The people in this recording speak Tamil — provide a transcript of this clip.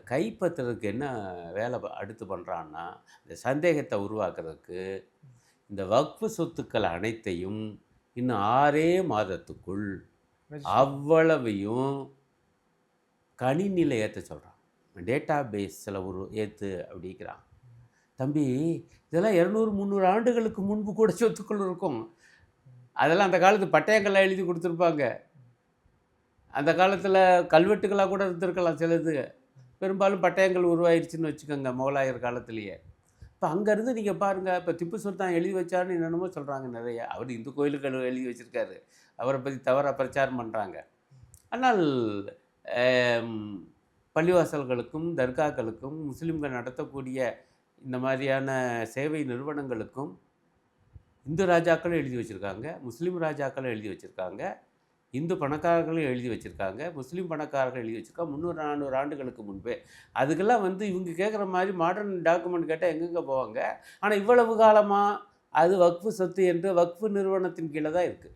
கைப்பற்றுறதுக்கு என்ன வேலை அடுத்து பண்ணுறான்னா, இந்த சந்தேகத்தை உருவாக்குறதுக்கு, இந்த வக்ஃபு சொத்துக்கள் அனைத்தையும் இன்னும் 6 மாதத்துக்குள் ரெஜிஸ்டர் பண்ணணும். அவ்வளவையும் கணினியில ஏத்த சொல்றான். டேட்டா பேஸில ஏத்து அப்படிங்கிறான். தம்பி, இதெல்லாம் 200, 300 ஆண்டுகளுக்கு முன்பு கூட சொத்துக்கள் இருக்கும். அதெல்லாம் அந்த காலத்து பட்டயங்கள்லாம் எழுதி குடுத்துருப்பாங்க. அந்த காலத்தில கல்வெட்டுகளா கூட இருந்திருக்கலாம் சிலது. பெரும்பாலும் பட்டயங்கள் உருவாயிருச்சுன்னு வச்சுக்கோங்க, முகலாயர் காலத்திலேயே. இப்ப அங்கருந்து நீங்க பாருங்க, இப்ப திப்பு சுல்தான் எழுதி வச்சாருன்னு என்னென்னமோ சொல்றாங்க நெறைய. அவரு இந்து கோயிலுக்கு எழுதி வச்சிருக்காரு. அவர பத்தி தவறா பிரச்சாரம் பண்றாங்க. ஆனால் அம் பள்ளிவாசல்களுக்கும், தர்காக்களுக்கும், முஸ்லிம்கள் நடத்தக்கூடிய இந்த மாதிரியான சேவை நிறுவனங்களுக்கும் இந்து ராஜாக்களும் எழுதி வச்சிருக்காங்க, முஸ்லீம் ராஜாக்களும் எழுதி வச்சிருக்காங்க, இந்து பணக்காரர்களும் எழுதி வச்சிருக்காங்க, முஸ்லீம் பணக்காரர்கள் எழுதி வச்சிருக்காங்க 300, 400 ஆண்டுகளுக்கு முன்பே. அதுக்கெல்லாம் வந்து இவங்க கேட்குற மாதிரி மாடர்ன் டாக்குமெண்ட் கேட்டா எங்கெங்க போவாங்க? ஆனா இவ்வளவு காலமா அது வக்ஃபு சொத்து என்று வக்ஃபு நிறுவனத்தின் கீழ தான் இருக்கு.